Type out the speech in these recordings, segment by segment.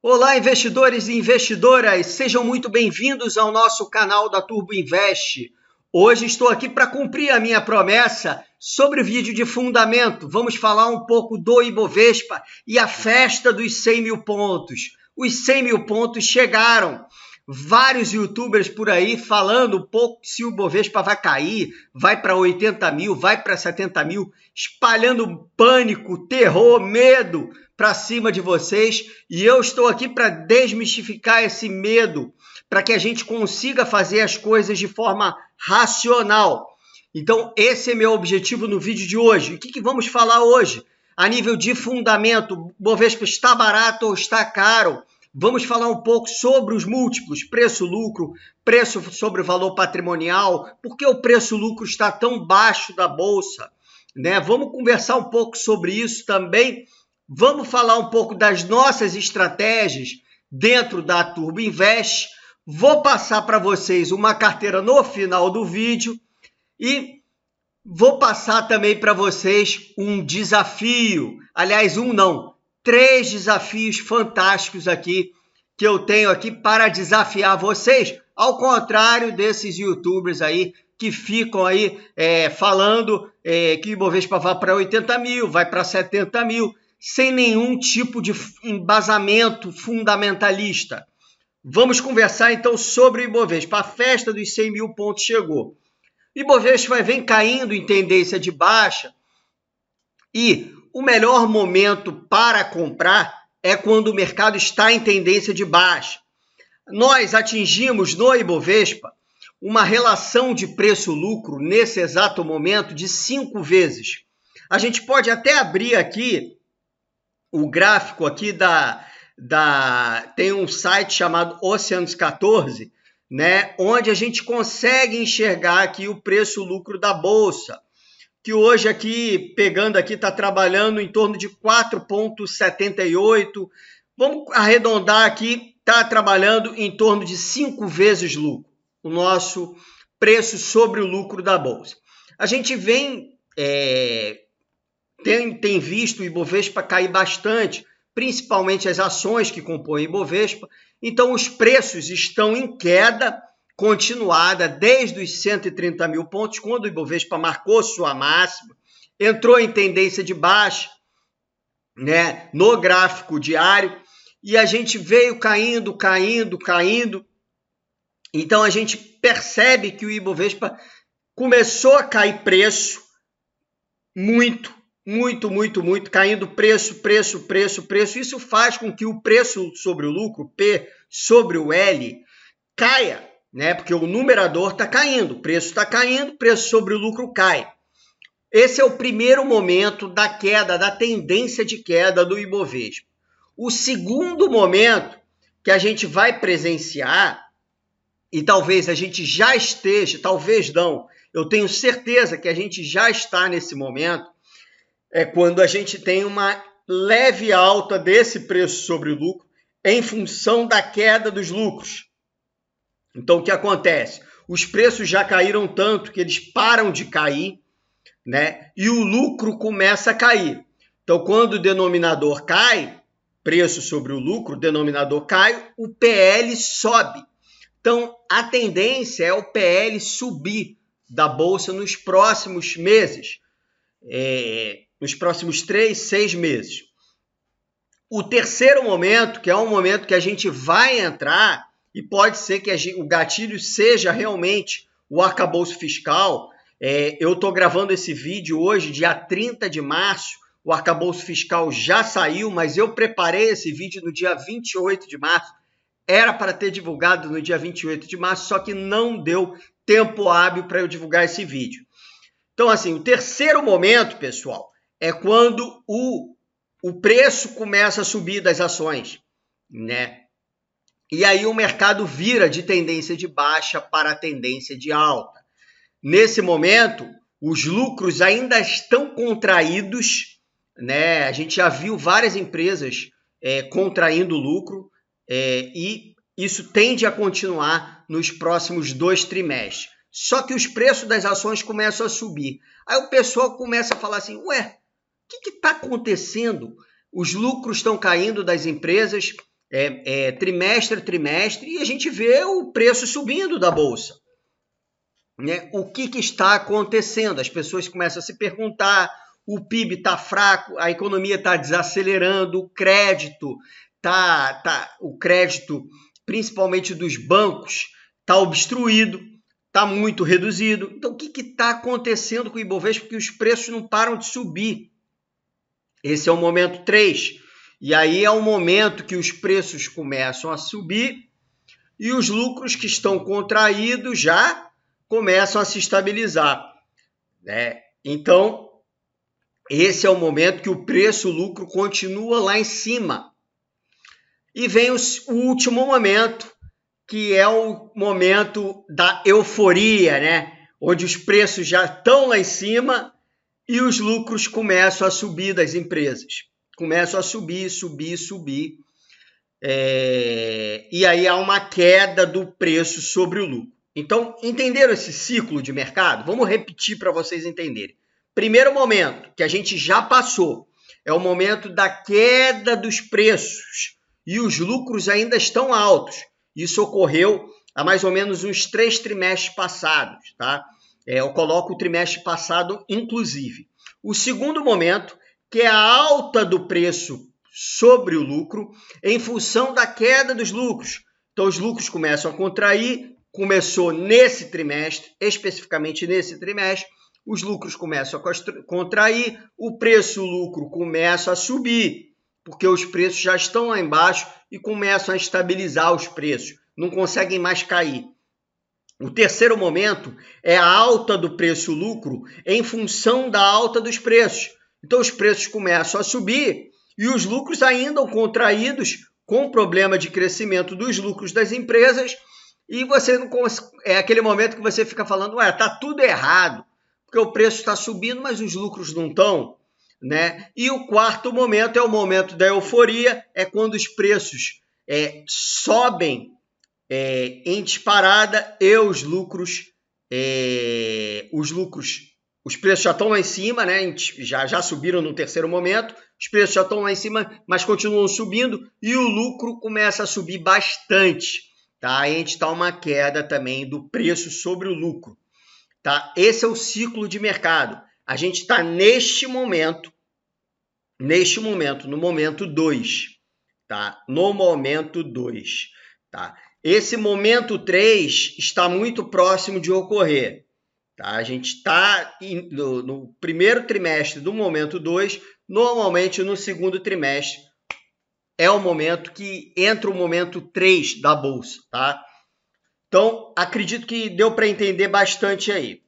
Olá, investidores e investidoras, sejam muito bem-vindos ao nosso canal da Turbo Invest. Hoje estou aqui para cumprir a minha promessa sobre o vídeo de fundamento. Vamos falar um pouco do Ibovespa e a festa dos 100 mil pontos. Os 100 mil pontos chegaram. Vários youtubers por aí falando um pouco se o Ibovespa vai cair, vai para 80 mil, vai para 70 mil, espalhando pânico, terror, medo para cima de vocês, e eu estou aqui para desmistificar esse medo, para que a gente consiga fazer as coisas de forma racional. Então, esse é meu objetivo no vídeo de hoje. O que vamos falar hoje? A nível de fundamento, o Bovespa está barato ou está caro? Vamos falar um pouco sobre os múltiplos, preço-lucro, preço sobre o valor patrimonial, por que o preço-lucro está tão baixo da Bolsa, né? Vamos conversar um pouco sobre isso também. Vamos falar um pouco das nossas estratégias dentro da Turbo Invest. Vou passar para vocês uma carteira no final do vídeo e vou passar também para vocês um desafio. Aliás, três desafios fantásticos aqui que eu tenho aqui para desafiar vocês, ao contrário desses youtubers aí que ficam aí falando que o Ibovespa vai para 80 mil, vai para 70 mil, sem nenhum tipo de embasamento fundamentalista. Vamos conversar então sobre o Ibovespa. A festa dos 100 mil pontos chegou. O Ibovespa vem caindo em tendência de baixa e o melhor momento para comprar é quando o mercado está em tendência de baixa. Nós atingimos no Ibovespa uma relação de preço-lucro nesse exato momento de 5 vezes. A gente pode até abrir aqui o gráfico aqui tem um site chamado Oceanos 14, né, onde a gente consegue enxergar aqui o preço-lucro da Bolsa, que hoje aqui, pegando aqui, está trabalhando em torno de 4,78. Vamos arredondar aqui, está trabalhando em torno de 5 vezes lucro, o nosso preço sobre o lucro da Bolsa. A gente tem visto o Ibovespa cair bastante, principalmente as ações que compõem o Ibovespa. Então, os preços estão em queda continuada desde os 130 mil pontos, quando o Ibovespa marcou sua máxima, entrou em tendência de baixa, né, no gráfico diário, e a gente veio caindo. Então, a gente percebe que o Ibovespa começou a cair preço muito, caindo preço. Isso faz com que o preço sobre o lucro, P sobre o L, caia, né? Porque o numerador está caindo, o preço está caindo, preço sobre o lucro cai. Esse é o primeiro momento da queda, da tendência de queda do Ibovespa. O segundo momento que a gente vai presenciar, e talvez a gente já esteja, talvez não, eu tenho certeza que a gente já está nesse momento, é quando a gente tem uma leve alta desse preço sobre o lucro em função da queda dos lucros. Então, o que acontece? Os preços já caíram tanto que eles param de cair, né? E o lucro começa a cair. Então, quando o denominador cai, preço sobre o lucro, o denominador cai, o PL sobe. Então, a tendência é o PL subir da Bolsa nos próximos meses, nos próximos 3, 6 meses. O terceiro momento, que é um momento que a gente vai entrar, e pode ser que o gatilho seja realmente o arcabouço fiscal. Eu estou gravando esse vídeo hoje, dia 30 de março, o arcabouço fiscal já saiu, mas eu preparei esse vídeo no dia 28 de março. Era para ter divulgado no dia 28 de março, só que não deu tempo hábil para eu divulgar esse vídeo. Então, assim, o terceiro momento, pessoal, é quando o preço começa a subir das ações, né? E aí o mercado vira de tendência de baixa para tendência de alta. Nesse momento, os lucros ainda estão contraídos, né? A gente já viu várias empresas contraindo lucro e isso tende a continuar nos próximos 2 trimestres. Só que os preços das ações começam a subir. Aí o pessoal começa a falar assim, ué, o que está acontecendo? Os lucros estão caindo das empresas, trimestre a trimestre, e a gente vê o preço subindo da Bolsa. Né? O que está acontecendo? As pessoas começam a se perguntar, o PIB está fraco, a economia está desacelerando, o crédito, o crédito, principalmente dos bancos, está obstruído, está muito reduzido. Então, o que está acontecendo com o Ibovespa? Porque os preços não param de subir. Esse é o momento 3. E aí é o momento que os preços começam a subir e os lucros que estão contraídos já começam a se estabilizar. Né? Então, esse é o momento que o preço-lucro continua lá em cima. E vem o último momento, que é o momento da euforia, né? Onde os preços já estão lá em cima e os lucros começam a subir das empresas. Começam a subir. E aí há uma queda do preço sobre o lucro. Então, entenderam esse ciclo de mercado? Vamos repetir para vocês entenderem. Primeiro momento, que a gente já passou, é o momento da queda dos preços e os lucros ainda estão altos. Isso ocorreu há mais ou menos uns 3 trimestres passados, tá? Eu coloco o trimestre passado, inclusive. O segundo momento, que é a alta do preço sobre o lucro em função da queda dos lucros. Então, os lucros começam a contrair, começou nesse trimestre, especificamente nesse trimestre, os lucros começam a contrair, o preço-lucro começa a subir, porque os preços já estão lá embaixo e começam a estabilizar os preços, não conseguem mais cair. O terceiro momento é a alta do preço-lucro em função da alta dos preços. Então, os preços começam a subir e os lucros ainda contraídos, com problema de crescimento dos lucros das empresas, e você não é aquele momento que você fica falando, está tudo errado, porque o preço está subindo, mas os lucros não estão. Né? E o quarto momento é o momento da euforia, é quando os preços sobem em disparada e os preços já estão lá em cima, né? já subiram no terceiro momento, os preços já estão lá em cima, mas continuam subindo e o lucro começa a subir bastante. Tá? Aí a gente está uma queda também do preço sobre o lucro. Tá? Esse é o ciclo de mercado. A gente está neste momento, no momento 2. Tá? No momento 2. Tá? Esse momento 3 está muito próximo de ocorrer. Tá? A gente está no primeiro trimestre do momento 2, normalmente no segundo trimestre é o momento que entra o momento 3 da Bolsa. Tá? Então, acredito que deu para entender bastante aí.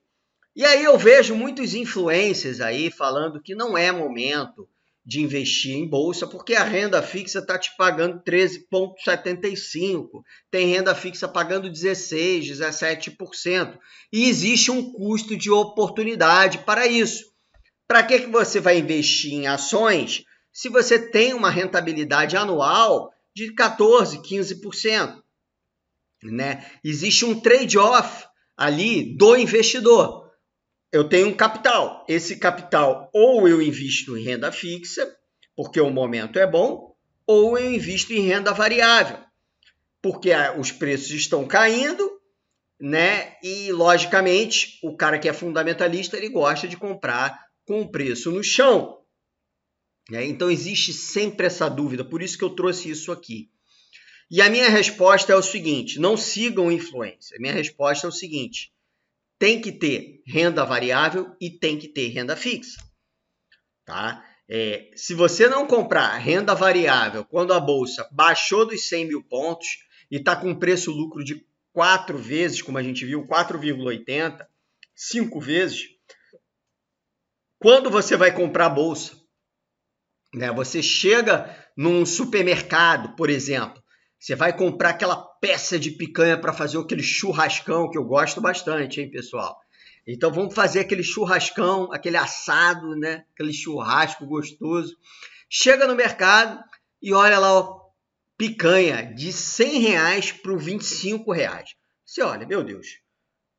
E aí eu vejo muitos influencers aí falando que não é momento de investir em bolsa, porque a renda fixa está te pagando 13,75%, tem renda fixa pagando 16%, 17%, e existe um custo de oportunidade para isso. Para que você vai investir em ações se você tem uma rentabilidade anual de 14%, 15%? Né? Existe um trade-off ali do investidor. Eu tenho um capital. Esse capital ou eu invisto em renda fixa, porque o momento é bom, ou eu invisto em renda variável, porque os preços estão caindo, né? E, logicamente, o cara que é fundamentalista, ele gosta de comprar com o preço no chão. Né? Então, existe sempre essa dúvida, por isso que eu trouxe isso aqui. E a minha resposta é o seguinte, não sigam influência. A minha resposta é o seguinte, tem que ter renda variável e tem que ter renda fixa. Tá? Se você não comprar renda variável quando a Bolsa baixou dos 100 mil pontos e está com preço-lucro de 4 vezes, como a gente viu, 4,80, 5 vezes, quando você vai comprar a Bolsa, né, você chega num supermercado, por exemplo, você vai comprar aquela peça de picanha para fazer aquele churrascão, que eu gosto bastante, hein, pessoal? Então, vamos fazer aquele churrascão, aquele assado, né? Aquele churrasco gostoso. Chega no mercado e olha lá, ó, picanha de R$100 para R$25. Você olha, meu Deus,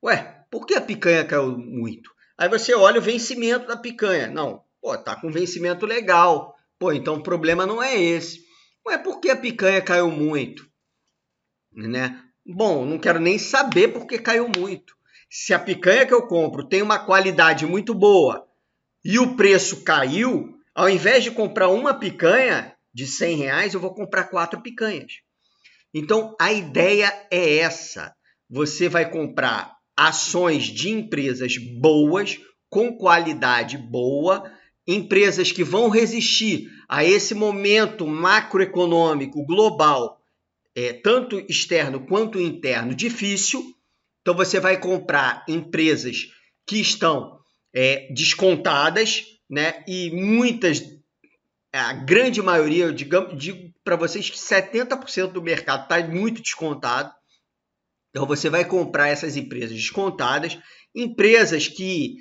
ué, por que a picanha caiu muito? Aí você olha o vencimento da picanha. Não, tá com vencimento legal. Então o problema não é esse. Ué, por que a picanha caiu muito? Né? Bom, não quero nem saber por que caiu muito. Se a picanha que eu compro tem uma qualidade muito boa e o preço caiu, ao invés de comprar uma picanha de R$ 100, eu vou comprar 4 picanhas. Então, a ideia é essa. Você vai comprar ações de empresas boas, com qualidade boa, empresas que vão resistir a esse momento macroeconômico global, tanto externo quanto interno, difícil. Então, você vai comprar empresas que estão descontadas, né? E muitas, a grande maioria, eu digo para vocês que 70% do mercado está muito descontado. Então, você vai comprar essas empresas descontadas, empresas que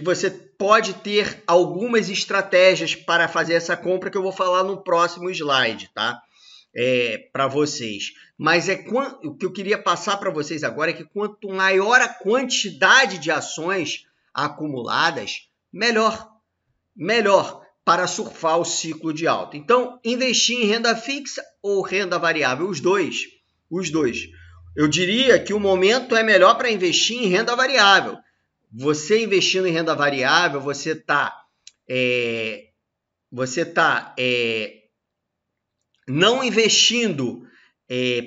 você pode ter algumas estratégias para fazer essa compra que eu vou falar no próximo slide, tá? Para vocês. Mas o que eu queria passar para vocês agora é que quanto maior a quantidade de ações acumuladas, melhor para surfar o ciclo de alta. Então, investir em renda fixa ou renda variável, os dois. Eu diria que o momento é melhor para investir em renda variável. Você investindo em renda variável, você está não investindo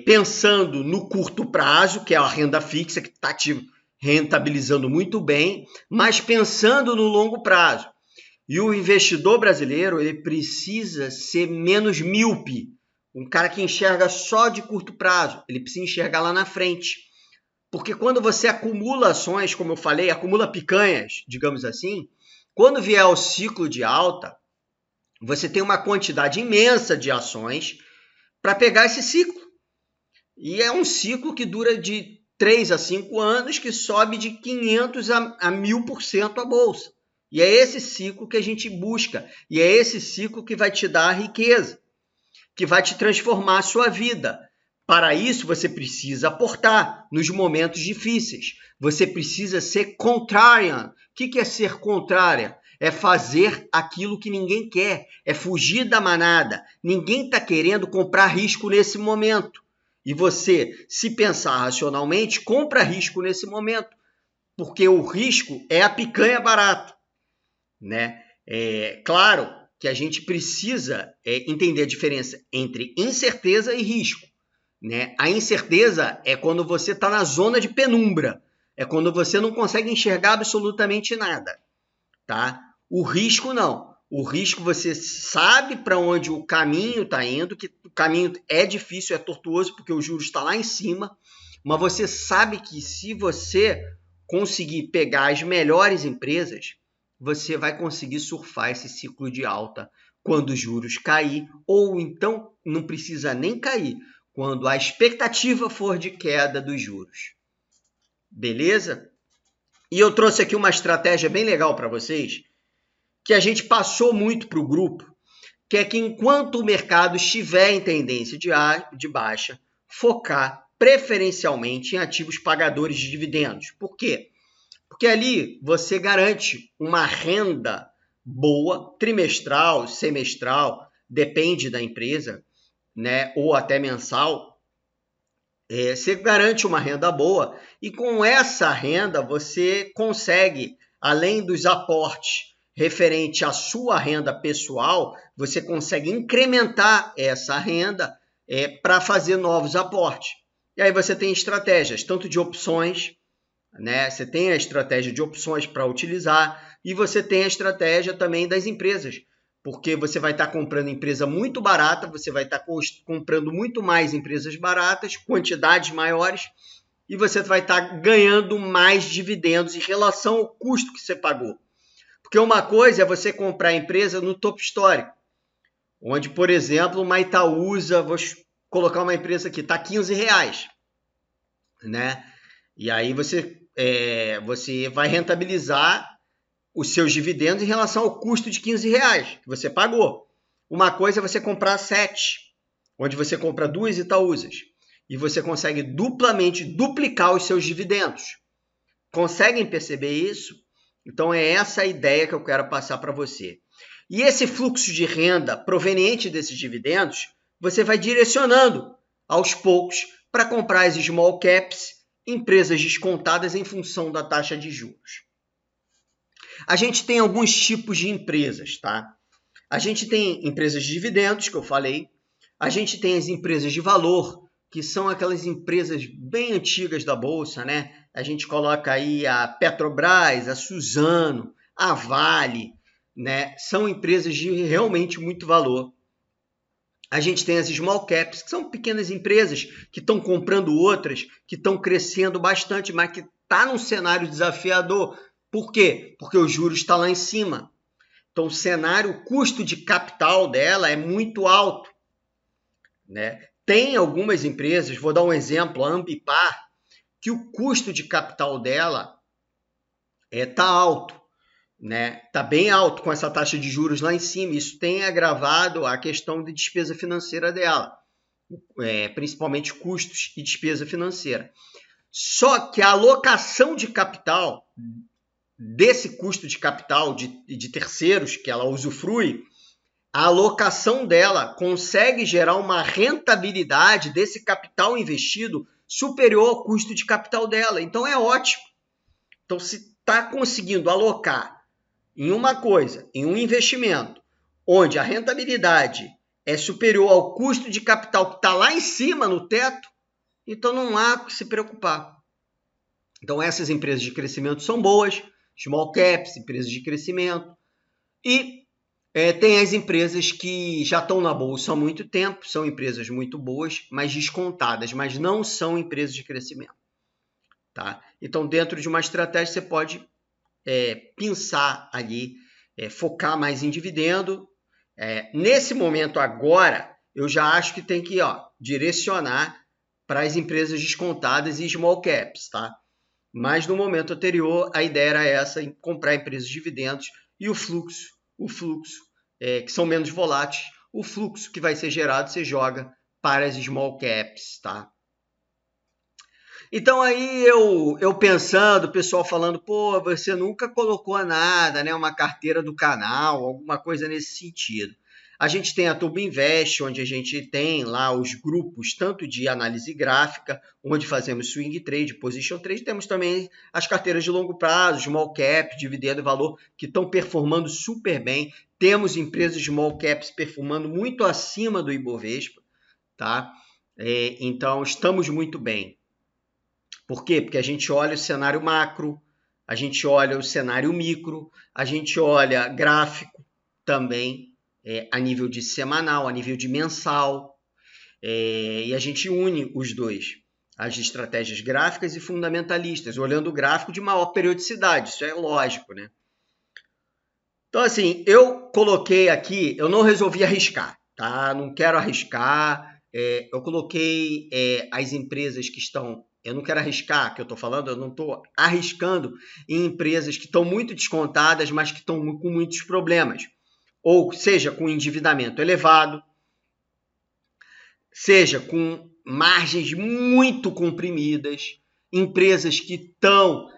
pensando no curto prazo, que é a renda fixa, que está te rentabilizando muito bem, mas pensando no longo prazo. E o investidor brasileiro, ele precisa ser menos míope. Um cara que enxerga só de curto prazo, ele precisa enxergar lá na frente. Porque quando você acumula ações, como eu falei, acumula picanhas, digamos assim, quando vier o ciclo de alta, você tem uma quantidade imensa de ações para pegar esse ciclo. E é um ciclo que dura de 3 a 5 anos, que sobe de 500 a 1000% a bolsa. E é esse ciclo que a gente busca. E é esse ciclo que vai te dar a riqueza, que vai te transformar a sua vida. Para isso, você precisa aportar nos momentos difíceis. Você precisa ser contrarian. O que é ser contrarian? É fazer aquilo que ninguém quer. É fugir da manada. Ninguém está querendo comprar risco nesse momento. E você, se pensar racionalmente, compra risco nesse momento. Porque o risco é a picanha barato. Né? Claro que a gente precisa entender a diferença entre incerteza e risco. Né? A incerteza é quando você está na zona de penumbra, é quando você não consegue enxergar absolutamente nada. Tá? O risco não. O risco você sabe para onde o caminho está indo, que o caminho é difícil, é tortuoso, porque o juros está lá em cima, mas você sabe que se você conseguir pegar as melhores empresas, você vai conseguir surfar esse ciclo de alta quando os juros cair, ou então não precisa nem cair, quando a expectativa for de queda dos juros. Beleza? E eu trouxe aqui uma estratégia bem legal para vocês, que a gente passou muito para o grupo, que é que enquanto o mercado estiver em tendência de baixa, focar preferencialmente em ativos pagadores de dividendos. Por quê? Porque ali você garante uma renda boa, trimestral, semestral, depende da empresa, né? Ou até mensal. Você garante uma renda boa e com essa renda você consegue, além dos aportes referente à sua renda pessoal, você consegue incrementar essa renda para fazer novos aportes. E aí você tem estratégias, tanto de opções, né? Você tem a estratégia de opções para utilizar e você tem a estratégia também das empresas, porque você vai estar comprando empresa muito barata, você vai estar comprando muito mais empresas baratas, quantidades maiores, e você vai estar ganhando mais dividendos em relação ao custo que você pagou. Porque uma coisa é você comprar a empresa no topo histórico, onde, por exemplo, uma Itaúsa, vou colocar uma empresa aqui, está R$15, né? E aí você vai rentabilizar os seus dividendos em relação ao custo de R$15 que você pagou. Uma coisa é você comprar 7, onde você compra 2 Itaúsas e você consegue duplicar os seus dividendos. Conseguem perceber isso? Então é essa a ideia que eu quero passar para você. E esse fluxo de renda proveniente desses dividendos, você vai direcionando aos poucos para comprar as small caps, empresas descontadas em função da taxa de juros. A gente tem alguns tipos de empresas, tá? A gente tem empresas de dividendos, que eu falei. A gente tem as empresas de valor, que são aquelas empresas bem antigas da Bolsa, né? A gente coloca aí a Petrobras, a Suzano, a Vale, né? São empresas de realmente muito valor. A gente tem as small caps, que são pequenas empresas que estão comprando outras, que estão crescendo bastante, mas que está num cenário desafiador. Por quê? Porque o juros está lá em cima. Então, o cenário, o custo de capital dela é muito alto, né? Tem algumas empresas, vou dar um exemplo, a Ambipar, que o custo de capital dela está alto, né? Está bem alto com essa taxa de juros lá em cima. Isso tem agravado a questão de despesa financeira dela, principalmente custos e despesa financeira. Só que a alocação de capital, desse custo de capital de terceiros que ela usufrui, a alocação dela consegue gerar uma rentabilidade desse capital investido superior ao custo de capital dela. Então é ótimo. Então, se está conseguindo alocar em uma coisa, em um investimento, onde a rentabilidade é superior ao custo de capital que está lá em cima, no teto, então não há que se preocupar. Então, essas empresas de crescimento são boas, small caps, empresas de crescimento. E tem as empresas que já estão na bolsa há muito tempo, são empresas muito boas, mas descontadas, mas não são empresas de crescimento. Tá? Então, dentro de uma estratégia, você pode pensar ali, focar mais em dividendo. Nesse momento agora, eu já acho que tem que direcionar para as empresas descontadas e small caps, tá? Mas no momento anterior, a ideia era essa, em comprar empresas de dividendos e o fluxo, que são menos voláteis, o fluxo que vai ser gerado, você joga para as small caps, tá? Então aí eu pensando, o pessoal falando, pô, você nunca colocou nada, né? Uma carteira do canal, alguma coisa nesse sentido. A gente tem a Turbo Invest, onde a gente tem lá os grupos, tanto de análise gráfica, onde fazemos swing trade, position trade, temos também as carteiras de longo prazo, small cap, dividendo e valor, que estão performando super bem. Temos empresas small caps performando muito acima do Ibovespa, tá? Então, estamos muito bem. Por quê? Porque a gente olha o cenário macro, a gente olha o cenário micro, a gente olha gráfico também, a nível de semanal, a nível de mensal, e a gente une os dois, as estratégias gráficas e fundamentalistas, olhando o gráfico de maior periodicidade, isso é lógico, né? Então, assim, eu coloquei aqui, eu não resolvi arriscar, tá? Não quero arriscar, eu coloquei as empresas que estão... Eu não quero arriscar, que eu estou falando, eu não estou arriscando em empresas que estão muito descontadas, mas que estão com muitos problemas. Ou seja, com endividamento elevado, seja com margens muito comprimidas, empresas que estão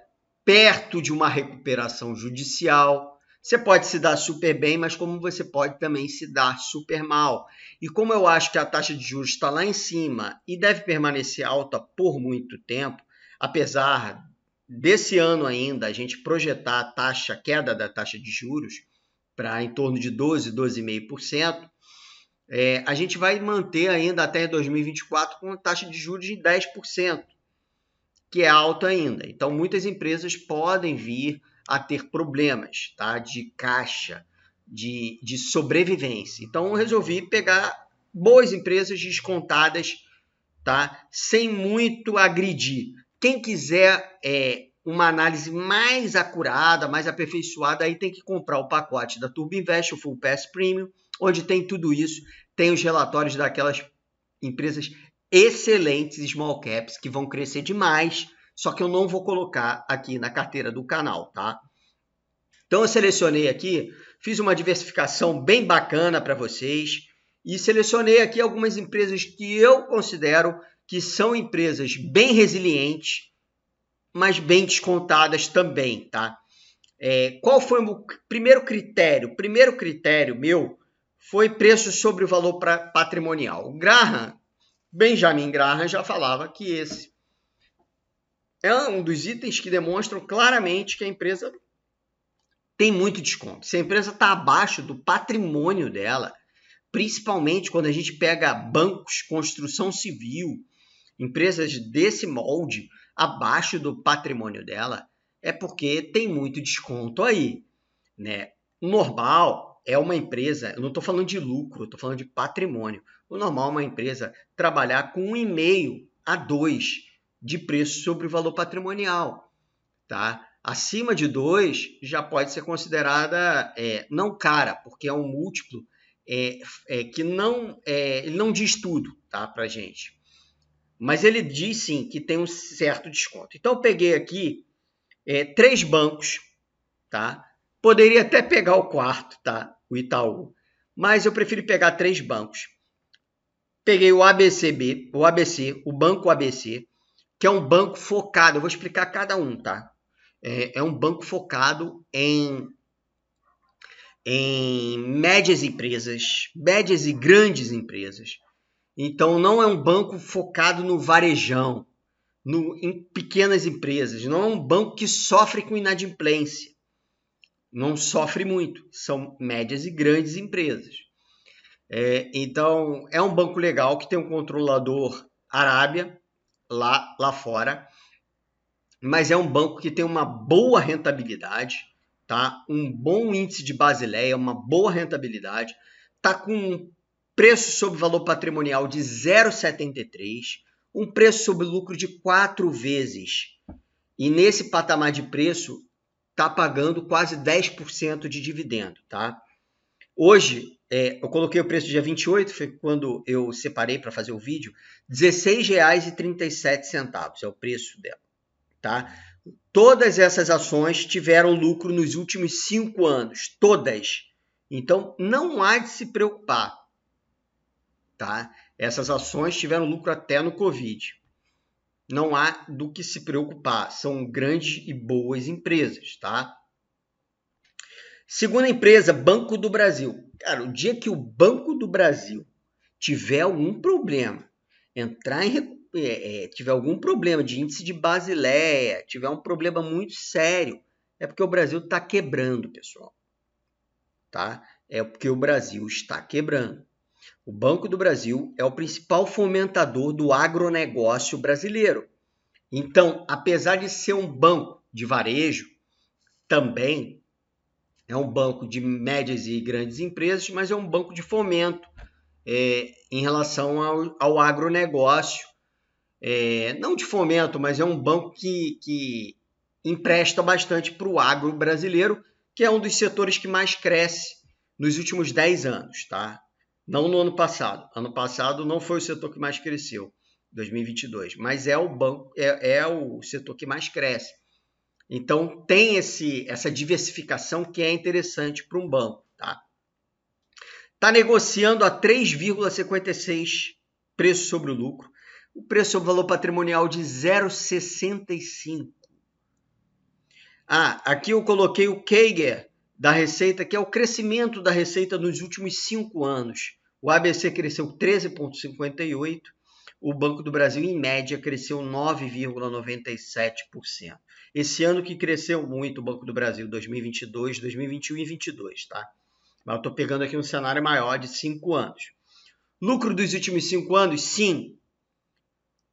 perto de uma recuperação judicial. Você pode se dar super bem, mas como você pode também se dar super mal. E como eu acho que a taxa de juros está lá em cima e deve permanecer alta por muito tempo, apesar desse ano ainda a gente projetar a queda da taxa de juros para em torno de 12%, 12,5%, a gente vai manter ainda até 2024 com a taxa de juros de 10%, que é alta ainda. Então, muitas empresas podem vir a ter problemas, tá? De caixa, de sobrevivência. Então, eu resolvi pegar boas empresas descontadas, tá? Sem muito agredir. Quem quiser uma análise mais acurada, mais aperfeiçoada, aí tem que comprar o pacote da Turbo Invest, o Full Pass Premium, onde tem tudo isso, tem os relatórios daquelas empresas excelentes small caps que vão crescer demais, só que eu não vou colocar aqui na carteira do canal, tá? Então eu selecionei aqui, fiz uma diversificação bem bacana para vocês e selecionei aqui algumas empresas que eu considero que são empresas bem resilientes, mas bem descontadas também, tá? Qual foi o primeiro critério? O primeiro critério meu foi preço sobre o valor patrimonial. Benjamin Graham já falava que esse é um dos itens que demonstram claramente que a empresa tem muito desconto. Se a empresa está abaixo do patrimônio dela, principalmente quando a gente pega bancos, construção civil, empresas desse molde, abaixo do patrimônio dela, é porque tem muito desconto aí, né? O normal é uma empresa, eu não estou falando de lucro, eu estou falando de patrimônio. O normal é uma empresa trabalhar com 1,5 a 2 de preço sobre o valor patrimonial, tá? Acima de 2 já pode ser considerada não cara, porque é um múltiplo que ele não diz tudo, tá, para gente. Mas ele diz sim que tem um certo desconto. Então eu peguei aqui 3 bancos, tá? Poderia até pegar o quarto, tá? O Itaú. Mas eu prefiro pegar 3 bancos. Peguei o o Banco ABC, que é um banco focado, eu vou explicar cada um, tá? É um banco focado em médias e grandes empresas. Então, não é um banco focado no varejão, em pequenas empresas. Não é um banco que sofre com inadimplência. Não sofre muito. São médias e grandes empresas. Então, é um banco legal que tem um controlador Arábia lá fora, mas é um banco que tem uma boa rentabilidade, tá? Um bom índice de Basileia, uma boa rentabilidade, tá com um preço sobre valor patrimonial de 0,73, um preço sobre lucro de 4 vezes. E nesse patamar de preço, tá pagando quase 10% de dividendo, tá? Hoje, eu coloquei o preço dia 28, foi quando eu separei para fazer o vídeo, R$ 16,37 é o preço dela, tá? Todas essas ações tiveram lucro nos últimos 5 anos, todas. Então, não há de se preocupar, tá? Essas ações tiveram lucro até no Covid. Não há do que se preocupar, são grandes e boas empresas, tá? Segunda empresa, Banco do Brasil. Cara, o dia que o Banco do Brasil tiver algum problema, tiver algum problema de índice de Basileia, tiver um problema muito sério, é porque o Brasil está quebrando, pessoal. Tá? É porque o Brasil está quebrando. O Banco do Brasil é o principal fomentador do agronegócio brasileiro. Então, apesar de ser um banco de varejo, também é um banco de médias e grandes empresas, mas é um banco de fomento em relação ao agronegócio. Não de fomento, mas é um banco que empresta bastante para o agro brasileiro, que é um dos setores que mais cresce nos últimos 10 anos. Tá? Não no ano passado. Ano passado não foi o setor que mais cresceu, 2022, mas é o banco, é o setor que mais cresce. Então, tem essa diversificação que é interessante para um banco. Tá negociando a 3,56 preço sobre o lucro. O preço sobre o valor patrimonial de 0,65. Aqui eu coloquei o CAGR da receita, que é o crescimento da receita nos últimos 5 anos. O ABC cresceu 13,58%. O Banco do Brasil, em média, cresceu 9,97%. Esse ano que cresceu muito o Banco do Brasil, 2022, 2021 e 2022, tá? Mas eu estou pegando aqui um cenário maior de 5 anos. Lucro dos últimos 5 anos, sim.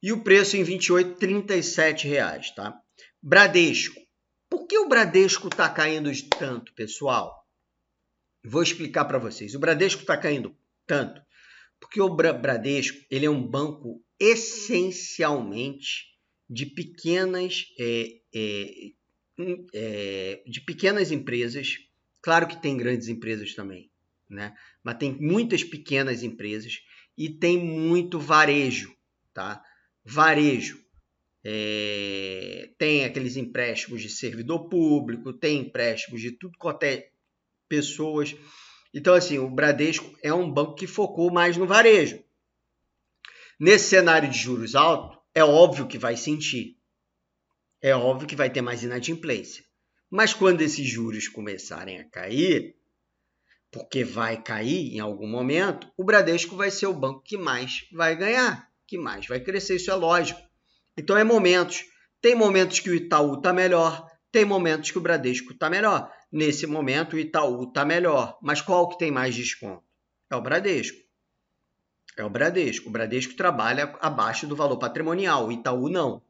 E o preço em R$ 28,37, tá? Bradesco. Por que o Bradesco está caindo tanto, pessoal? Vou explicar para vocês. O Bradesco está caindo tanto porque o Bradesco ele é um banco essencialmente de pequenas empresas. Claro que tem grandes empresas também, né? Mas tem muitas pequenas empresas e tem muito varejo, tá? Varejo. Tem aqueles empréstimos de servidor público, tem empréstimos de tudo quanto é pessoas. Então, assim, o Bradesco é um banco que focou mais no varejo. Nesse cenário de juros altos, é óbvio que vai sentir. É óbvio que vai ter mais inadimplência. Mas quando esses juros começarem a cair, porque vai cair em algum momento, o Bradesco vai ser o banco que mais vai ganhar, que mais vai crescer, isso é lógico. Então é momentos. Tem momentos que o Itaú está melhor, tem momentos que o Bradesco está melhor. Nesse momento o Itaú está melhor, mas qual que tem mais desconto? É o Bradesco. É o Bradesco. O Bradesco trabalha abaixo do valor patrimonial, o Itaú não.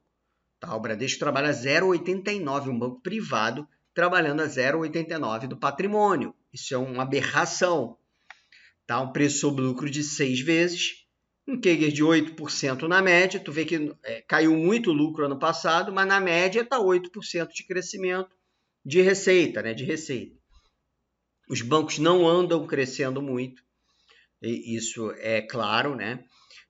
Tá? O Bradesco trabalha 0,89, um banco privado trabalhando a 0,89 do patrimônio. Isso é uma aberração. Tá? Um preço sobre lucro de 6 vezes, um CAGR de 8% na média. Tu vê que caiu muito o lucro ano passado, mas na média está 8% de crescimento de receita, né? De receita. Os bancos não andam crescendo muito, isso é claro, né?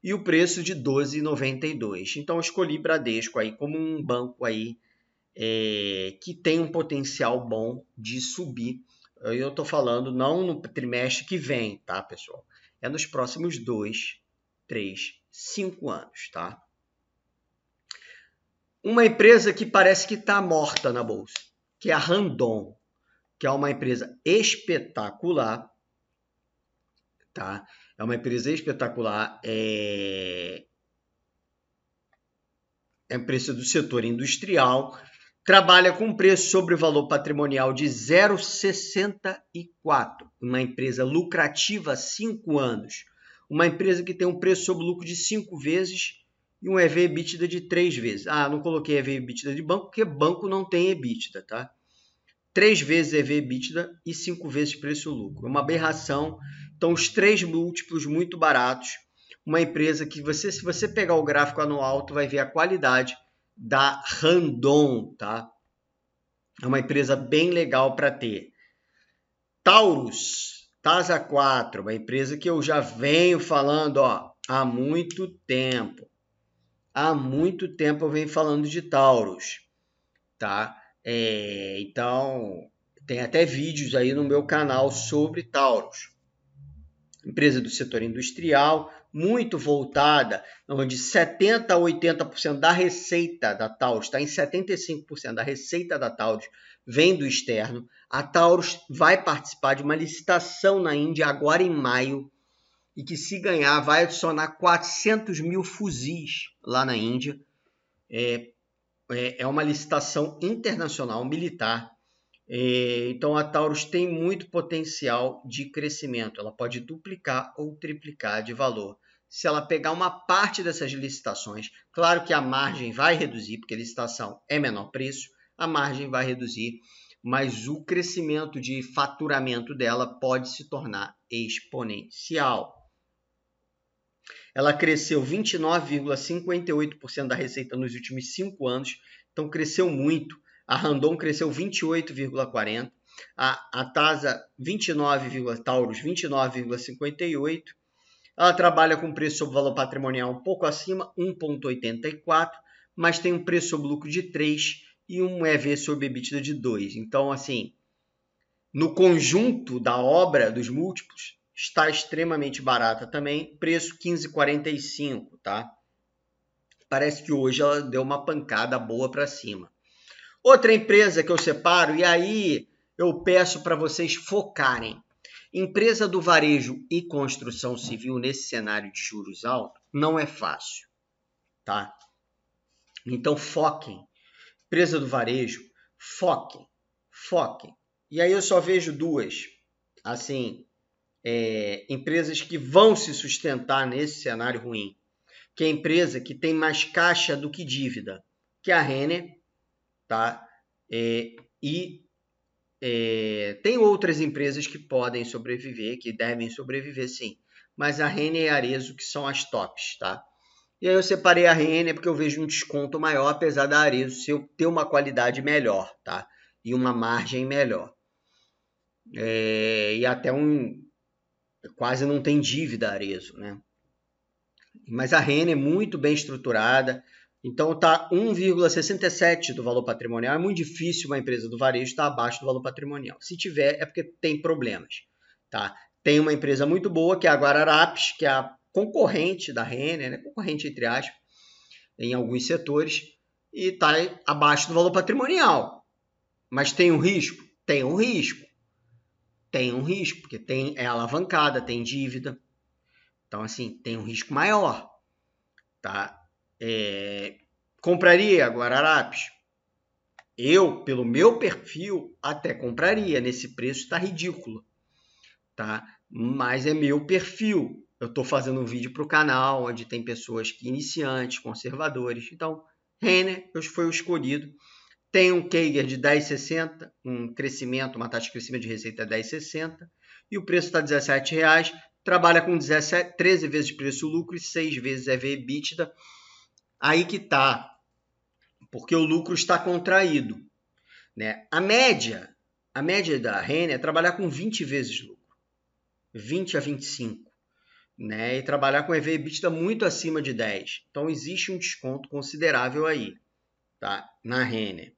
E o preço de 12,92. Então eu escolhi Bradesco aí como um banco aí que tem um potencial bom de subir. Eu estou falando não no trimestre que vem, tá, pessoal? É nos próximos 2, 3, 5 anos, tá? Uma empresa que parece que está morta na bolsa, que é a Randon, que é uma empresa espetacular, tá? É uma empresa espetacular, é empresa do setor industrial, trabalha com preço sobre valor patrimonial de 0,64, uma empresa lucrativa há 5 anos, uma empresa que tem um preço sobre lucro de 5 vezes e um EV/EBITDA de 3 vezes. Ah, não coloquei EV/EBITDA de banco, porque banco não tem EBITDA, tá? 3 vezes EV/EBITDA e 5 vezes preço-lucro. Uma aberração. Então, os 3 múltiplos muito baratos. Uma empresa que se você pegar o gráfico anual, tu vai ver a qualidade da Randon, tá? É uma empresa bem legal para ter. Taurus, Tasa 4, uma empresa que eu já venho falando há muito tempo. Há muito tempo eu venho falando de Taurus, tá? Então, tem até vídeos aí no meu canal sobre Taurus. Empresa do setor industrial, muito voltada, onde 70% a 80% da receita da Taurus, está em 75% da receita da Taurus, vem do externo. A Taurus vai participar de uma licitação na Índia agora em maio, e que se ganhar vai adicionar 400 mil fuzis lá na Índia. É uma licitação internacional militar. Então a Taurus tem muito potencial de crescimento. Ela pode duplicar ou triplicar de valor. Se ela pegar uma parte dessas licitações, claro que a margem vai reduzir, porque a licitação é menor preço, a margem vai reduzir, mas o crescimento de faturamento dela pode se tornar exponencial. Ela cresceu 29,58% da receita nos últimos 5 anos, então cresceu muito. A Randon cresceu 28,40%, a Tasa 29, Taurus 29,58%. Ela trabalha com preço sobre valor patrimonial um pouco acima, 1,84, mas tem um preço sobre lucro de 3 e um EV sobre EBITDA de 2. Então, assim, no conjunto da obra dos múltiplos, está extremamente barata também, preço 15,45, tá? Parece que hoje ela deu uma pancada boa para cima. Outra empresa que eu separo, e aí eu peço para vocês focarem. Empresa do varejo e construção civil nesse cenário de juros altos não é fácil, tá? Então foquem. Empresa do varejo, foquem. E aí eu só vejo duas, assim, empresas que vão se sustentar nesse cenário ruim, que é a empresa que tem mais caixa do que dívida, que é a Renner, tá? Tem outras empresas que podem sobreviver, que devem sobreviver sim, mas a Renner e a Arezzo que são as tops, tá? E aí eu separei a Renner porque eu vejo um desconto maior, apesar da Arezzo ter uma qualidade melhor, tá? E uma margem melhor. E até quase não tem dívida a Arezzo, né? Mas a Renner é muito bem estruturada, então está 1,67 do valor patrimonial. É muito difícil uma empresa do varejo estar abaixo do valor patrimonial. Se tiver, é porque tem problemas. Tá? Tem uma empresa muito boa, que é a Guararapes, que é a concorrente da Renner, né? Concorrente entre aspas, em alguns setores, e está abaixo do valor patrimonial. Mas tem um risco? Tem um risco. Tem um risco, porque é alavancada, tem dívida. Então, assim, tem um risco maior. Tá? Compraria a Guararapes? Eu, pelo meu perfil, até compraria. Nesse preço está ridículo. Tá? Mas é meu perfil. Eu estou fazendo um vídeo para o canal, onde tem pessoas que iniciantes, conservadores. Então, Renner foi o escolhido. Tem um CAGR de 10,60, um crescimento, uma taxa de crescimento de receita de 10,60, e o preço está R$17. Trabalha com 13 vezes preço-lucro e 6 vezes EV/EBITDA. Aí que está, porque o lucro está contraído. Né? A média da Renner é trabalhar com 20 vezes lucro, 20 a 25. Né? E trabalhar com EV/EBITDA muito acima de 10. Então, existe um desconto considerável aí, tá? Na Renner.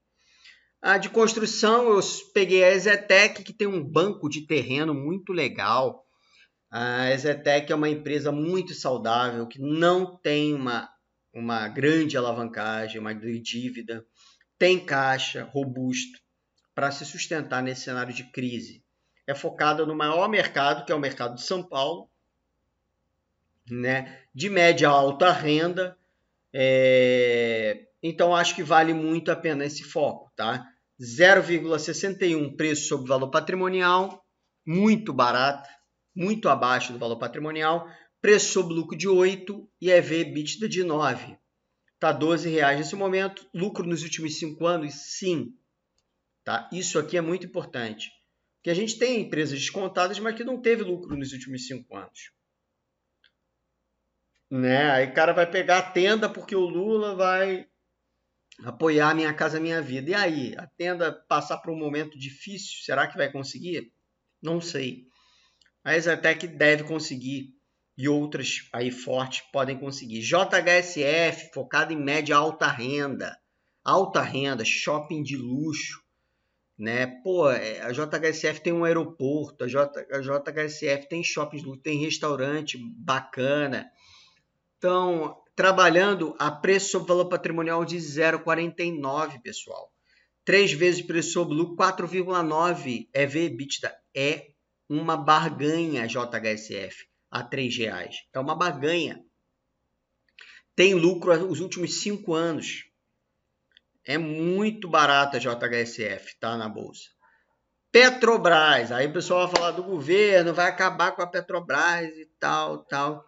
A de construção, eu peguei a Exetec, que tem um banco de terreno muito legal. A Exetec é uma empresa muito saudável, que não tem uma grande alavancagem, uma dívida, tem caixa robusto para se sustentar nesse cenário de crise. É focada no maior mercado, que é o mercado de São Paulo, né? De média a alta renda. Então, acho que vale muito a pena esse foco, tá? 0,61 preço sobre valor patrimonial, muito barato, muito abaixo do valor patrimonial, preço sobre lucro de 8 e EV/EBITDA de 9. Tá R$12 nesse momento, lucro nos últimos 5 anos, sim. Tá? Isso aqui é muito importante, porque a gente tem empresas descontadas, mas que não teve lucro nos últimos 5 anos. Né? Aí o cara vai pegar a tenda porque o Lula vai apoiar Minha Casa Minha Vida. E aí, a tenda passar por um momento difícil, será que vai conseguir? Não sei. A Exetec deve conseguir e outras aí fortes podem conseguir. JHSF, focado em média alta renda. Alta renda, shopping de luxo. Né? Pô, a JHSF tem um aeroporto, a JHSF tem shopping de luxo, tem restaurante bacana. Então, trabalhando a preço sobre valor patrimonial de 0,49, pessoal. 3 vezes preço sobre lucro, 4,9 EV/EBITDA. É uma barganha JHSF a R$3. É uma barganha. Tem lucro os últimos 5 anos. É muito barata a JHSF, tá? Na bolsa. Petrobras. Aí o pessoal vai falar do governo, vai acabar com a Petrobras e tal, tal.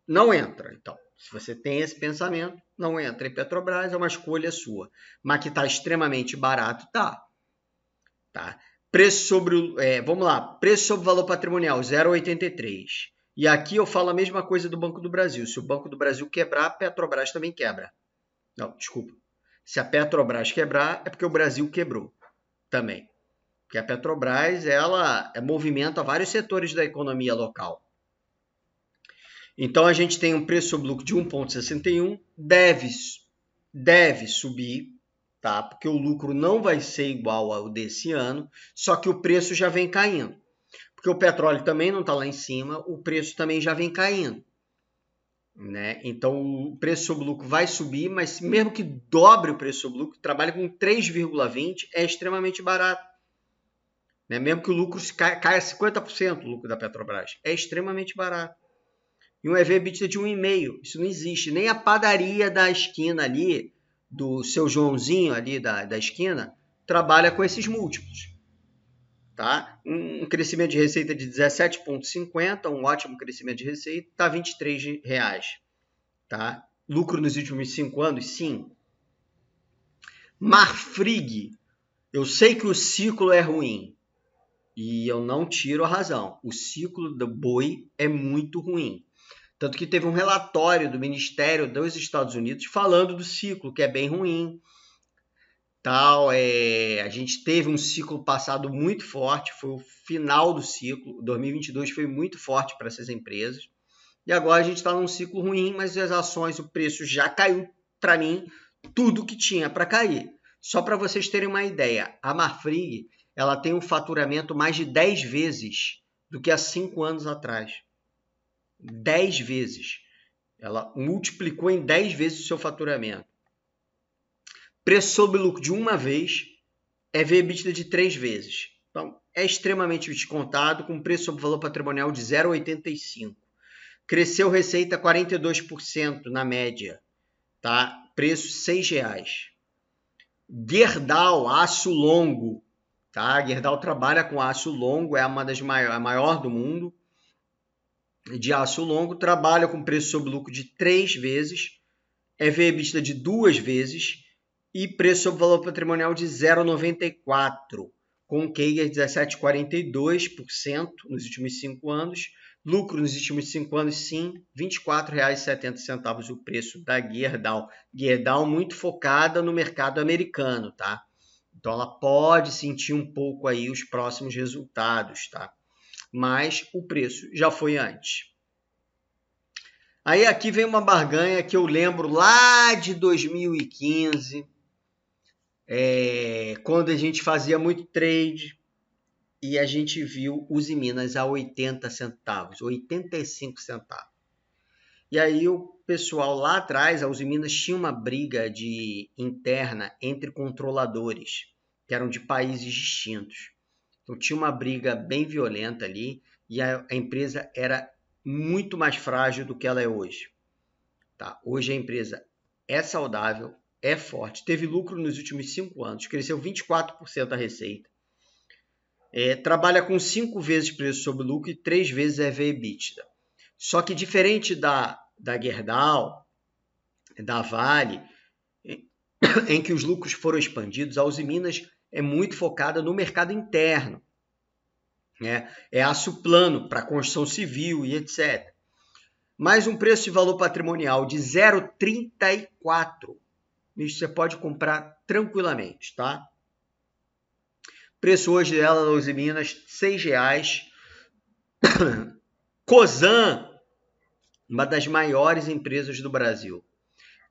Não entra, então. Se você tem esse pensamento, não entra em Petrobras, é uma escolha sua. Mas que está extremamente barato, tá. Preço sobre, vamos lá, preço sobre valor patrimonial, 0,83. E aqui eu falo a mesma coisa do Banco do Brasil. Se o Banco do Brasil quebrar, a Petrobras também quebra. Não, desculpa. Se a Petrobras quebrar, é porque o Brasil quebrou também. Porque a Petrobras, ela movimenta vários setores da economia local. Então, a gente tem um preço sobre lucro de 1,61, deve subir, tá? Porque o lucro não vai ser igual ao desse ano, só que o preço já vem caindo. Porque o petróleo também não está lá em cima, o preço também já vem caindo. Né? Então, o preço sobre lucro vai subir, mas mesmo que dobre o preço sobre lucro, trabalha com 3,20, é extremamente barato. Né? Mesmo que o lucro caia 50%, o lucro da Petrobras, é extremamente barato. E um EV/EBITDA de 1,5. Isso não existe. Nem a padaria da esquina ali, do seu Joãozinho ali da esquina, trabalha com esses múltiplos. Tá? Um crescimento de receita de 17,50, um ótimo crescimento de receita, está R$ 23. Tá? Lucro nos últimos 5 anos, sim. Marfrig. Eu sei que o ciclo é ruim. E eu não tiro a razão. O ciclo do boi é muito ruim. Tanto que teve um relatório do Ministério dos Estados Unidos falando do ciclo, que é bem ruim. A gente teve um ciclo passado muito forte, foi o final do ciclo. 2022 foi muito forte para essas empresas. E agora a gente está num ciclo ruim, mas as ações, o preço já caiu para mim, tudo que tinha para cair. Só para vocês terem uma ideia, a Marfrig ela tem um faturamento mais de 10 vezes do que há 5 anos atrás. 10 vezes. Ela multiplicou em 10 vezes o seu faturamento. Preço sobre lucro de uma vez, EV/EBITDA de 3 vezes. Então, é extremamente descontado, com preço sobre valor patrimonial de 0,85. Cresceu receita 42% na média, tá? Preço R$6. Gerdau, aço longo, tá? Gerdau trabalha com aço longo, é uma das a maior do mundo de aço longo, trabalha com preço sobre lucro de 3 vezes, EV/EBITDA de 2 vezes e preço sobre valor patrimonial de 0,94, com um CAGR de 17,42% nos últimos 5 anos. Lucro nos últimos 5 anos, sim, R$ 24,70 o preço da Gerdau. Gerdau muito focada no mercado americano, tá? Então ela pode sentir um pouco aí os próximos resultados, tá? Mas o preço já foi antes. Aí aqui vem uma barganha que eu lembro lá de 2015, quando a gente fazia muito trade e a gente viu Usiminas a 80 centavos, 85 centavos. E aí o pessoal lá atrás, a Usiminas tinha uma briga interna entre controladores, que eram de países distintos. Então tinha uma briga bem violenta ali e a empresa era muito mais frágil do que ela é hoje. Tá? Hoje a empresa é saudável, é forte, teve lucro nos últimos 5 anos, cresceu 24% a receita, trabalha com 5 vezes preço sobre lucro e 3 vezes EV/EBITDA. Só que diferente da Gerdau, da Vale, em que os lucros foram expandidos, a Usiminas é muito focada no mercado interno. É aço plano para construção civil e etc. Mais um preço de valor patrimonial de 0,34. Isso você pode comprar tranquilamente, tá? Preço hoje dela, da Usiminas, R$6. Cosan, uma das maiores empresas do Brasil,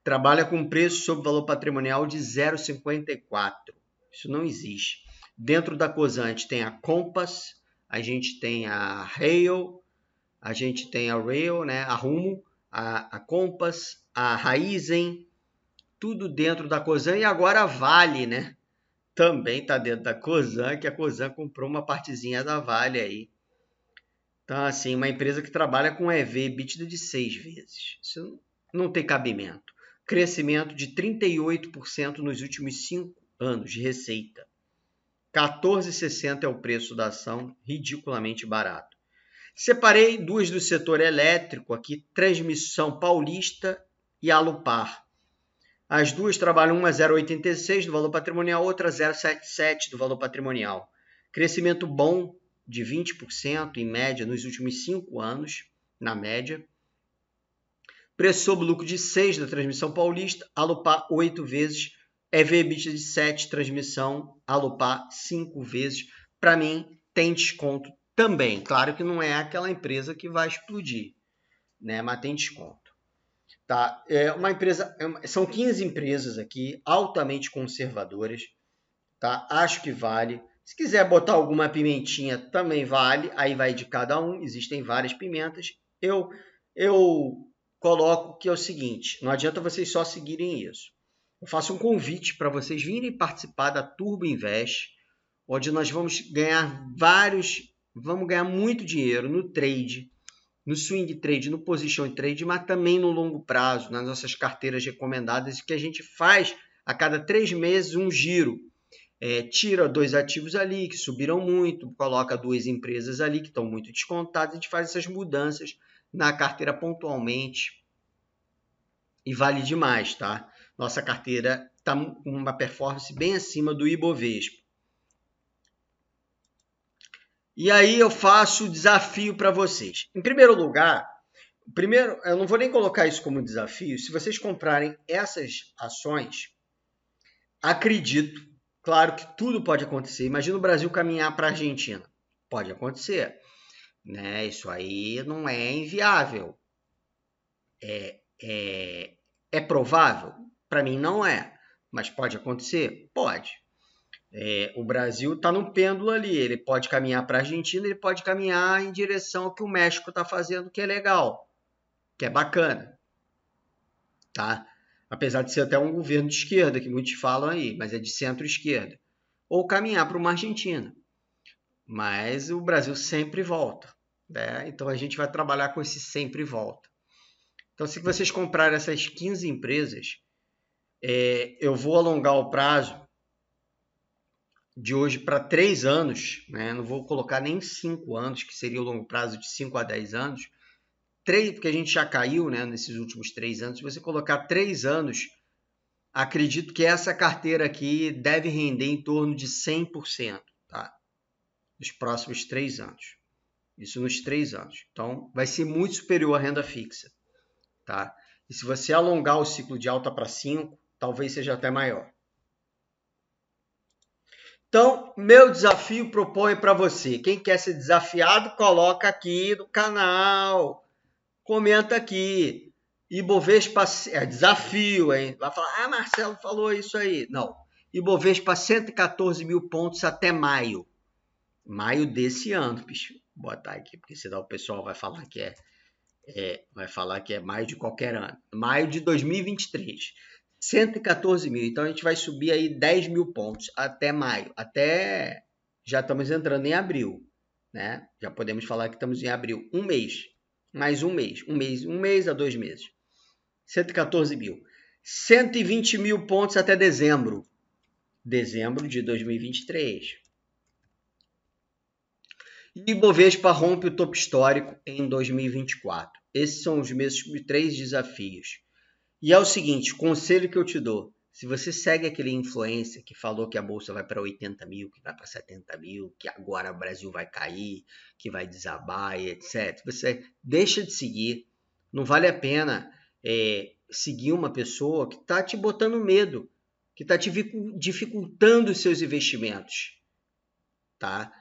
trabalha com preço sobre valor patrimonial de 0,54. Isso não existe. Dentro da Cosan, a gente tem a Compass, a gente tem a Rail, a gente tem a Rail, né, a Rumo, a Compass, a Raizen, tudo dentro da Cosan. E agora a Vale, né? Também está dentro da Cosan, que a Cosan comprou uma partezinha da Vale aí. Então, assim, uma empresa que trabalha com EV/EBITDA de 6 vezes. Isso não tem cabimento. Crescimento de 38% nos últimos 5 anos de receita. R$14,60 é o preço da ação, ridiculamente barato. Separei duas do setor elétrico aqui, Transmissão Paulista e Alupar. As duas trabalham, uma 0,86 do valor patrimonial, outra 0,77 do valor patrimonial. Crescimento bom de 20% em média nos últimos 5 anos, na média. Preço sobre lucro de 6 da Transmissão Paulista, Alupar 8 vezes, EV/EBITDA de 7, Transmissão, Alupar 5 vezes. Para mim, tem desconto também. Claro que não é aquela empresa que vai explodir, né? Mas tem desconto. Tá? São 15 empresas aqui, altamente conservadoras. Tá? Acho que vale. Se quiser botar alguma pimentinha, também vale. Aí vai de cada um. Existem várias pimentas. Eu coloco que é o seguinte: não adianta vocês só seguirem isso. Eu faço um convite para vocês virem participar da Turbo Invest, onde nós vamos ganhar muito dinheiro no trade, no swing trade, no position trade, mas também no longo prazo, nas nossas carteiras recomendadas, que a gente faz a cada 3 meses um giro. Tira 2 ativos ali que subiram muito, coloca 2 empresas ali que estão muito descontadas, a gente faz essas mudanças na carteira pontualmente e vale demais, tá? Nossa carteira está com uma performance bem acima do Ibovespa. E aí eu faço o desafio para vocês. Em primeiro lugar, eu não vou nem colocar isso como desafio. Se vocês comprarem essas ações, acredito, claro que tudo pode acontecer. Imagina o Brasil caminhar para a Argentina. Pode acontecer, né? Isso aí não é inviável. É provável? Para mim não é, mas pode acontecer? Pode. O Brasil está num pêndulo ali, ele pode caminhar para a Argentina, ele pode caminhar em direção ao que o México está fazendo, que é legal, que é bacana, tá? Apesar de ser até um governo de esquerda, que muitos falam aí, mas é de centro-esquerda. ou caminhar para uma Argentina. Mas o Brasil sempre volta, né? Então a gente vai trabalhar com esse sempre volta. Então, se vocês comprarem essas 15 empresas, eu vou alongar o prazo de hoje para 3 anos, né? Não vou colocar nem 5 anos, que seria o longo prazo de 5 a 10 anos. 3, porque a gente já caiu, né, nesses últimos 3 anos. Se você colocar 3 anos, acredito que essa carteira aqui deve render em torno de 100%, tá? Nos próximos 3 anos. Isso nos 3 anos. Então, vai ser muito superior à renda fixa, tá? E se você alongar o ciclo de alta para 5, talvez seja até maior. Então, meu desafio propõe para você. Quem quer ser desafiado, coloca aqui no canal. Comenta aqui. Ibovespa, desafio, hein? Vai falar, Marcelo falou isso aí. Não. Ibovespa 114 mil pontos até maio. Maio desse ano, bicho. Vou botar aqui, porque senão o pessoal vai falar que é maio de qualquer ano. Maio de 2023. 114 mil. Então a gente vai subir aí 10 mil pontos até maio. Até já estamos entrando em abril, né? Já podemos falar que estamos em abril. Um mês. Mais um mês. Um mês a 2 meses. 114 mil. 120 mil pontos até dezembro. Dezembro de 2023. E Ibovespa rompe o topo histórico em 2024. Esses são os meus 3 desafios. E é o seguinte, conselho que eu te dou. Se você segue aquele influencer que falou que a bolsa vai para 80 mil, que vai para 70 mil, que agora o Brasil vai cair, que vai desabar, etc. Você deixa de seguir. Não vale a pena seguir uma pessoa que está te botando medo, que está te dificultando os seus investimentos. Tá?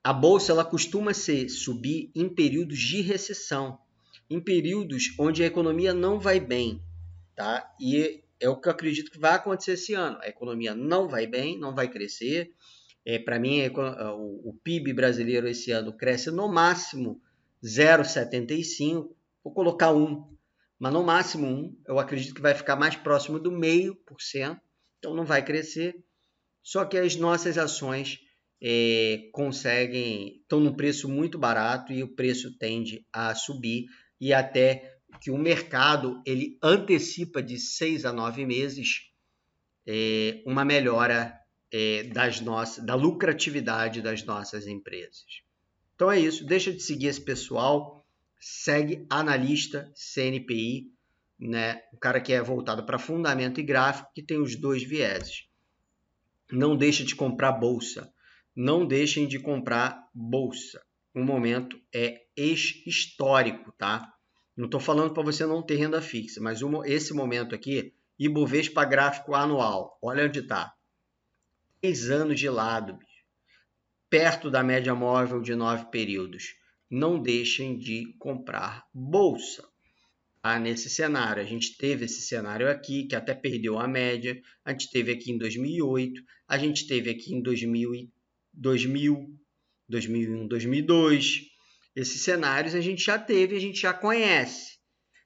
A bolsa ela costuma subir em períodos de recessão, em períodos onde a economia não vai bem, tá? E é o que eu acredito que vai acontecer esse ano. A economia não vai bem, não vai crescer. Para mim, o PIB brasileiro esse ano cresce no máximo 0,75, vou colocar 1, mas no máximo 1. Eu acredito que vai ficar mais próximo do 0,5%, então não vai crescer. Só que as nossas ações estão num preço muito barato e o preço tende a subir e até que o mercado ele antecipa de 6 a 9 meses uma melhora da lucratividade das nossas empresas. Então é isso, deixa de seguir esse pessoal, segue analista CNPI, né? O cara que é voltado para fundamento e gráfico, que tem os 2 vieses. Não deixa de comprar bolsa. Não deixem de comprar bolsa. O momento é histórico, tá? Não estou falando para você não ter renda fixa, mas esse momento aqui, Ibovespa gráfico anual, olha onde está. 3 anos de lado, perto da média móvel de 9 períodos. Não deixem de comprar bolsa. Nesse cenário, a gente teve esse cenário aqui, que até perdeu a média, a gente teve aqui em 2008, a gente teve aqui em 2000, 2001, 2002. Esses cenários a gente já teve, a gente já conhece.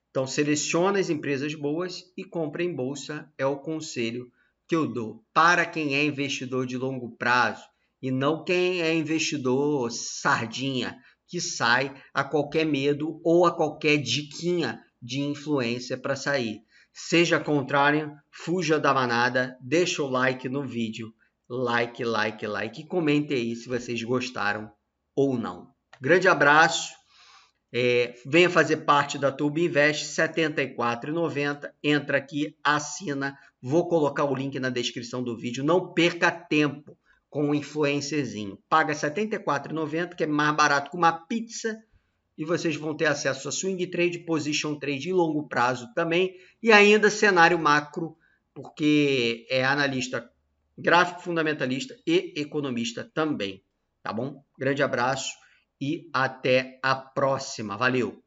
Então, selecione as empresas boas e compre em bolsa, é o conselho que eu dou para quem é investidor de longo prazo e não quem é investidor sardinha, que sai a qualquer medo ou a qualquer diquinha de influência para sair. Seja contrário, fuja da manada, deixa o like no vídeo, like, e comente aí se vocês gostaram ou não. Grande abraço, venha fazer parte da Turbo Invest, R$ 74,90, entra aqui, assina, vou colocar o link na descrição do vídeo, não perca tempo com o influencerzinho, paga R$ 74,90, que é mais barato que uma pizza, e vocês vão ter acesso a swing trade, position trade em longo prazo também, e ainda cenário macro, porque é analista gráfico fundamentalista e economista também, tá bom? Grande abraço e até a próxima. Valeu!